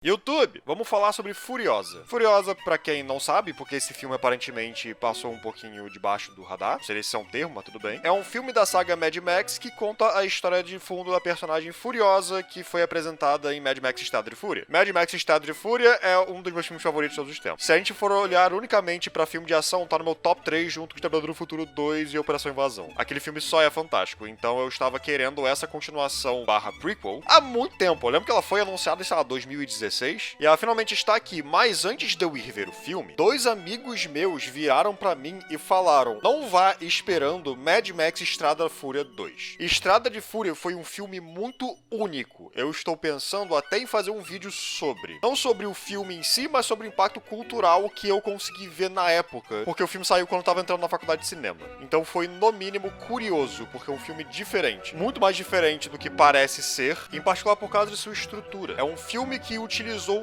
YouTube, vamos falar sobre Furiosa. Furiosa, pra quem não sabe, porque esse filme aparentemente passou um pouquinho debaixo do radar, não sei se é um termo, mas tudo bem. É um filme da saga Mad Max que conta a história de fundo da personagem Furiosa, que foi apresentada em Mad Max Estado de Fúria. Mad Max Estado de Fúria é um dos meus filmes favoritos de todos os tempos. Se a gente for olhar unicamente pra filme de ação, tá no meu top 3 junto com Exterminador do Futuro 2 e Operação Invasão. Aquele filme só é fantástico, então eu estava querendo essa continuação barra prequel há muito tempo. Eu lembro que ela foi anunciada em, sei lá, 2016. E ela finalmente está aqui, mas antes de eu ir ver o filme, dois amigos meus viraram pra mim e falaram: não vá esperando Mad Max Estrada da Fúria 2. Estrada de Fúria foi um filme muito único. Eu estou pensando até em fazer um vídeo sobre. Não sobre o filme em si, mas sobre o impacto cultural que eu consegui ver na época. Porque o filme saiu quando eu estava entrando na faculdade de cinema. Então foi, no mínimo, curioso, porque é um filme diferente. Muito mais diferente do que parece ser, em particular por causa de sua estrutura. É um filme que utilizou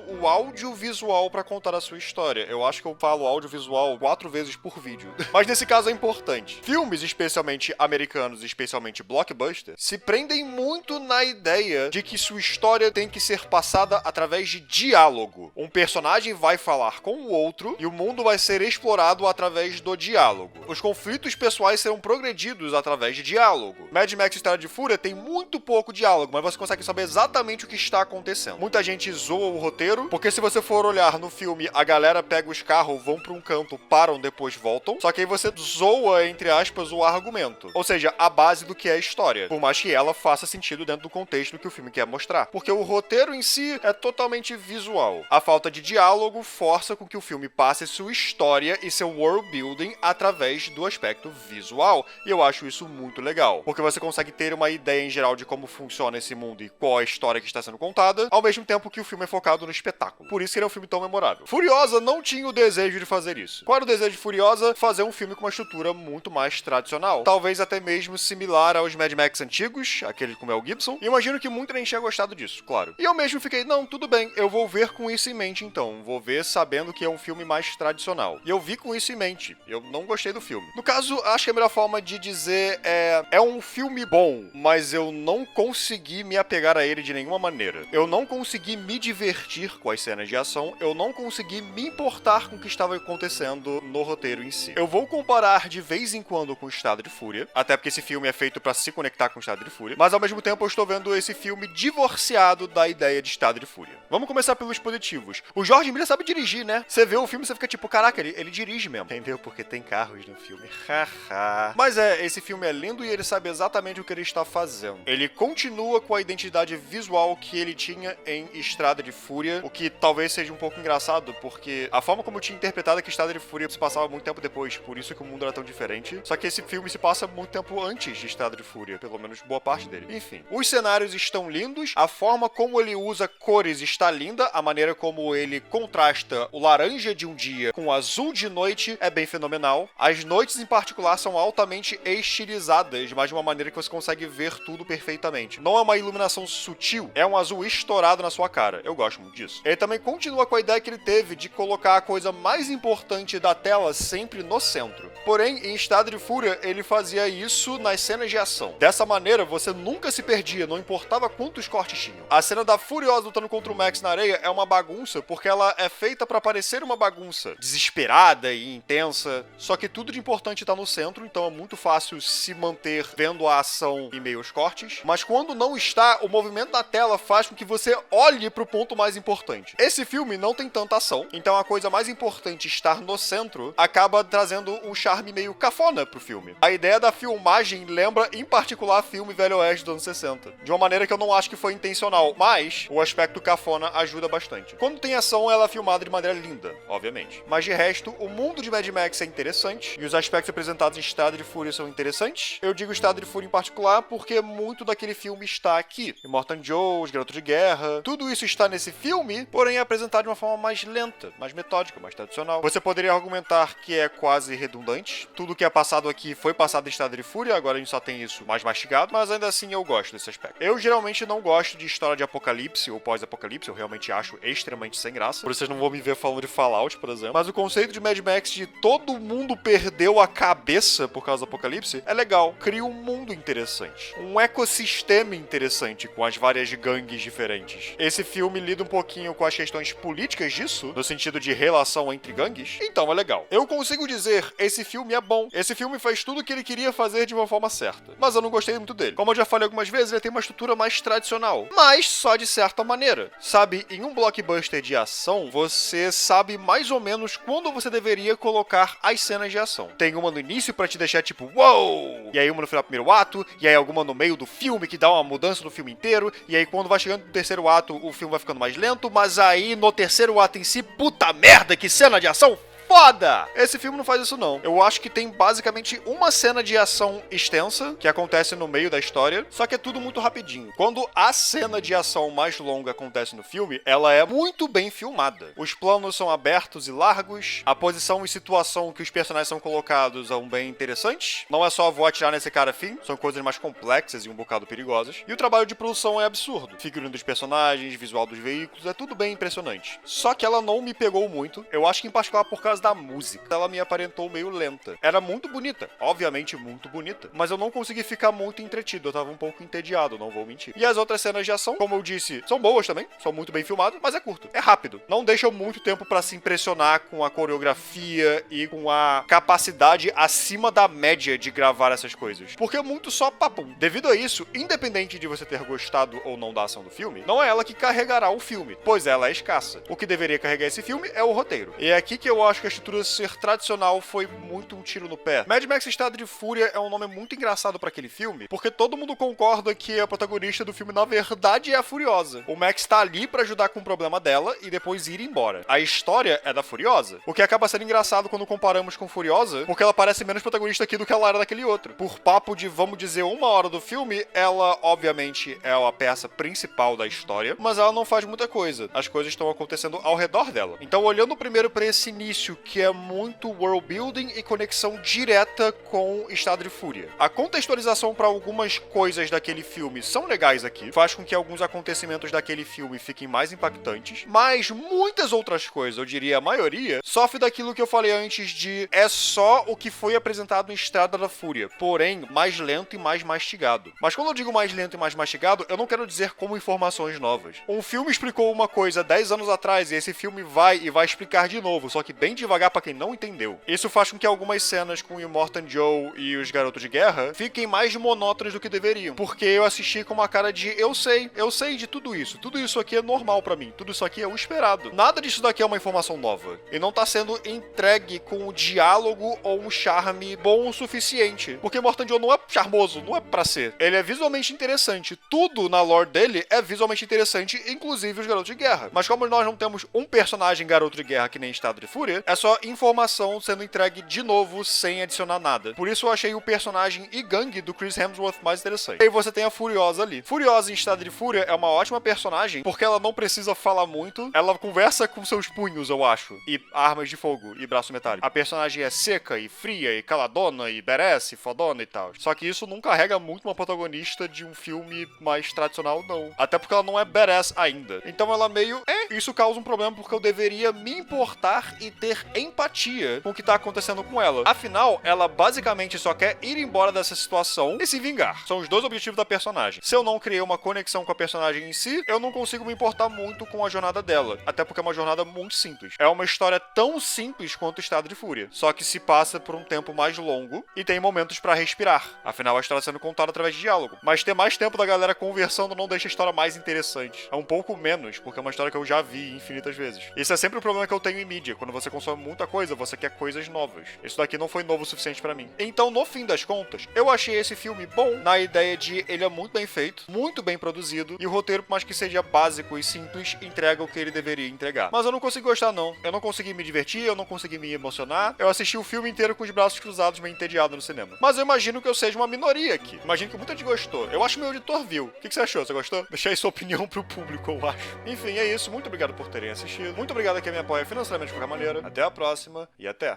o audiovisual para contar a sua história. Eu acho que eu falo audiovisual 4 vezes por vídeo. Mas nesse caso é importante. Filmes, especialmente americanos, especialmente blockbuster, se prendem muito na ideia de que sua história tem que ser passada através de diálogo. Um personagem vai falar com o outro e o mundo vai ser explorado através do diálogo. Os conflitos pessoais serão progredidos através de diálogo. Mad Max Estrada de Fúria tem muito pouco diálogo, mas você consegue saber exatamente o que está acontecendo. Muita gente zoa o roteiro, porque se você for olhar no filme, a galera pega os carros, vão pra um canto, param, depois voltam. Só que aí você zoa, entre aspas, o argumento. Ou seja, a base do que é a história. Por mais que ela faça sentido dentro do contexto do que o filme quer mostrar. Porque o roteiro em si é totalmente visual. A falta de diálogo força com que o filme passe sua história e seu world building através do aspecto visual. E eu acho isso muito legal. Porque você consegue ter uma ideia em geral de como funciona esse mundo e qual a história que está sendo contada, ao mesmo tempo que o filme é focado no espetáculo. Por isso que ele é um filme tão memorável. Furiosa não tinha o desejo de fazer isso. Qual era o desejo de Furiosa? Fazer um filme com uma estrutura muito mais tradicional. Talvez até mesmo similar aos Mad Max antigos, aquele com Mel Gibson. E imagino que muita gente tinha gostado disso, claro. E eu mesmo fiquei, não, tudo bem, eu vou ver com isso em mente então. Vou ver sabendo que é um filme mais tradicional. E eu vi com isso em mente. Eu não gostei do filme. No caso, acho que a melhor forma de dizer é um filme bom, mas eu não consegui me apegar a ele de nenhuma maneira. Eu não consegui me divertir com as cenas de ação, eu não consegui me importar com o que estava acontecendo no roteiro em si. Eu vou comparar de vez em quando com o Estado de Fúria, até porque esse filme é feito pra se conectar com o Estado de Fúria, mas ao mesmo tempo eu estou vendo esse filme divorciado da ideia de Estado de Fúria. Vamos começar pelos positivos. O George Miller sabe dirigir, né? Você vê o filme e você fica tipo, caraca, ele dirige mesmo. Entendeu? Porque tem carros no filme. Haha. Mas esse filme é lindo e ele sabe exatamente o que ele está fazendo. Ele continua com a identidade visual que ele tinha em Estrada de Fúria, o que talvez seja um pouco engraçado, porque a forma como eu tinha interpretado é que Estrada de Fúria se passava muito tempo depois, por isso que o mundo era tão diferente. Só que esse filme se passa muito tempo antes de Estrada de Fúria, pelo menos boa parte dele. Enfim, os cenários estão lindos, a forma como ele usa cores está linda, a maneira como ele contrasta o laranja de um dia com o azul de noite é bem fenomenal. As noites em particular são altamente estilizadas, mas de uma maneira que você consegue ver tudo perfeitamente. Não é uma iluminação sutil, é um azul estourado na sua cara. Eu gosto muito disso. Ele também continua com a ideia que ele teve de colocar a coisa mais importante da tela sempre no centro. Porém, em Estado de Fúria, ele fazia isso nas cenas de ação. Dessa maneira, você nunca se perdia, não importava quantos cortes tinham. A cena da Furiosa lutando contra o Max na areia é uma bagunça, porque ela é feita pra parecer uma bagunça desesperada e intensa, só que tudo de importante tá no centro, então é muito fácil se manter vendo a ação em meio aos cortes. Mas quando não está, o movimento da tela faz com que você olhe pro ponto mais importante. Esse filme não tem tanta ação, então a coisa mais importante, estar no centro, acaba trazendo um charme meio cafona pro filme. A ideia da filmagem lembra, em particular, filme Velho Oeste dos anos 60. De uma maneira que eu não acho que foi intencional, mas o aspecto cafona ajuda bastante. Quando tem ação, ela é filmada de maneira linda, obviamente. Mas de resto, o mundo de Mad Max é interessante, e os aspectos apresentados em Estado de Fúria são interessantes. Eu digo Estado de Fúria em particular porque muito daquele filme está aqui. Immortan Joe, Os Garotos de Guerra, tudo isso está nesse filme, porém é apresentado de uma forma mais lenta, mais metódica, mais tradicional. Você poderia argumentar que é quase redundante. Tudo que é passado aqui foi passado em Estado de Fúria, agora a gente só tem isso mais mastigado, mas ainda assim eu gosto desse aspecto. Eu geralmente não gosto de história de apocalipse ou pós-apocalipse, eu realmente acho extremamente sem graça. Por isso vocês não vão me ver falando de Fallout, por exemplo. Mas o conceito de Mad Max de todo mundo perdeu a cabeça por causa do apocalipse é legal. Cria um mundo interessante. Um ecossistema interessante com as várias gangues diferentes. Esse filme lida um pouquinho com as questões políticas disso, no sentido de relação entre gangues, então é legal. Eu consigo dizer, esse filme é bom. Esse filme faz tudo o que ele queria fazer de uma forma certa. Mas eu não gostei muito dele. Como eu já falei algumas vezes, ele tem uma estrutura mais tradicional. Mas só de certa maneira. Sabe, em um blockbuster de ação, você sabe mais ou menos quando você deveria colocar as cenas de ação. Tem uma no início pra te deixar tipo, uou! E aí uma no final do primeiro ato, e aí alguma no meio do filme que dá uma mudança no filme inteiro, e aí quando vai chegando no terceiro ato, o filme vai ficando mais lento, mas aí no terceiro ato em si, puta merda, que cena de ação foda! Esse filme não faz isso não. Eu acho que tem basicamente uma cena de ação extensa, que acontece no meio da história, só que é tudo muito rapidinho. Quando a cena de ação mais longa acontece no filme, ela é muito bem filmada. Os planos são abertos e largos, a posição e situação que os personagens são colocados são bem interessantes. Não é só vou atirar nesse cara fim, são coisas mais complexas e um bocado perigosas. E o trabalho de produção é absurdo. Figurino dos personagens, visual dos veículos, é tudo bem impressionante. Só que ela não me pegou muito, eu acho que em particular por causa da música. Ela me aparentou meio lenta. Era muito bonita, obviamente muito bonita, mas eu não consegui ficar muito entretido, eu tava um pouco entediado, não vou mentir. E as outras cenas de ação, como eu disse, são boas também, são muito bem filmadas, mas é curto, é rápido. Não deixa muito tempo pra se impressionar com a coreografia e com a capacidade acima da média de gravar essas coisas. Porque é muito só papum. Devido a isso, independente de você ter gostado ou não da ação do filme, não é ela que carregará o filme, pois ela é escassa. O que deveria carregar esse filme é o roteiro. E é aqui que eu acho que a estrutura ser tradicional foi muito um tiro no pé. Mad Max Estado de Fúria é um nome muito engraçado pra aquele filme, porque todo mundo concorda que a protagonista do filme na verdade é a Furiosa. O Max tá ali pra ajudar com o problema dela e depois ir embora. A história é da Furiosa, o que acaba sendo engraçado quando comparamos com Furiosa, porque ela parece menos protagonista aqui do que ela era daquele outro. Por papo de, vamos dizer, 1 hora do filme, ela obviamente é a peça principal da história, mas ela não faz muita coisa. As coisas estão acontecendo ao redor dela. Então, olhando primeiro pra esse início, que é muito world building e conexão direta com Estado de Fúria. A contextualização para algumas coisas daquele filme são legais aqui, faz com que alguns acontecimentos daquele filme fiquem mais impactantes, mas muitas outras coisas, eu diria a maioria, sofre daquilo que eu falei antes de é só o que foi apresentado em Estrada da Fúria, porém mais lento e mais mastigado. Mas quando eu digo mais lento e mais mastigado, eu não quero dizer como informações novas. Um filme explicou uma coisa 10 anos atrás e esse filme vai explicar de novo, só que bem devagar pra quem não entendeu. Isso faz com que algumas cenas com o Immortan Joe e os garotos de guerra fiquem mais monótonas do que deveriam. Porque eu assisti com uma cara de eu sei de tudo isso aqui é normal pra mim, tudo isso aqui é o esperado. Nada disso daqui é uma informação nova. E não tá sendo entregue com um diálogo ou um charme bom o suficiente. Porque Immortan Joe não é charmoso, não é pra ser. Ele é visualmente interessante. Tudo na lore dele é visualmente interessante, inclusive os garotos de guerra. Mas como nós não temos um personagem garoto de guerra que nem Estado de Fúria, é só informação sendo entregue de novo sem adicionar nada. Por isso eu achei o personagem e gangue do Chris Hemsworth mais interessante. E aí você tem a Furiosa ali. Furiosa em Estado de Fúria é uma ótima personagem porque ela não precisa falar muito, ela conversa com seus punhos, eu acho, e armas de fogo e braço metálico. A personagem é seca e fria e caladona e badass e fodona e tal. Só que isso não carrega muito uma protagonista de um filme mais tradicional, não. Até porque ela não é badass ainda. Então ela meio... Isso causa um problema porque eu deveria me importar e ter empatia com o que tá acontecendo com ela. Afinal, ela basicamente só quer ir embora dessa situação e se vingar. São os dois objetivos da personagem. Se eu não criei uma conexão com a personagem em si, eu não consigo me importar muito com a jornada dela. Até porque é uma jornada muito simples. É uma história tão simples quanto Estado de Fúria. Só que se passa por um tempo mais longo e tem momentos pra respirar. Afinal, a história tá sendo contada através de diálogo. Mas ter mais tempo da galera conversando não deixa a história mais interessante. É um pouco menos, porque é uma história que eu já vi infinitas vezes. Esse é sempre o problema que eu tenho em mídia. Quando você consome muita coisa, você quer coisas novas. Isso daqui não foi novo o suficiente pra mim. Então, no fim das contas, eu achei esse filme bom na ideia de ele é muito bem feito, muito bem produzido, e o roteiro, por mais que seja básico e simples, entrega o que ele deveria entregar. Mas eu não consegui gostar, não. Eu não consegui me divertir, eu não consegui me emocionar. Eu assisti o filme inteiro com os braços cruzados, meio entediado no cinema. Mas eu imagino que eu seja uma minoria aqui. Imagino que muita gente gostou. Eu acho que meu editor viu. O que você achou? Você gostou? Deixa aí sua opinião pro público, eu acho. Enfim, é isso. Muito obrigado por terem assistido. Muito obrigado a quem me apoia financeiramente de qualquer maneira. Até a próxima e até!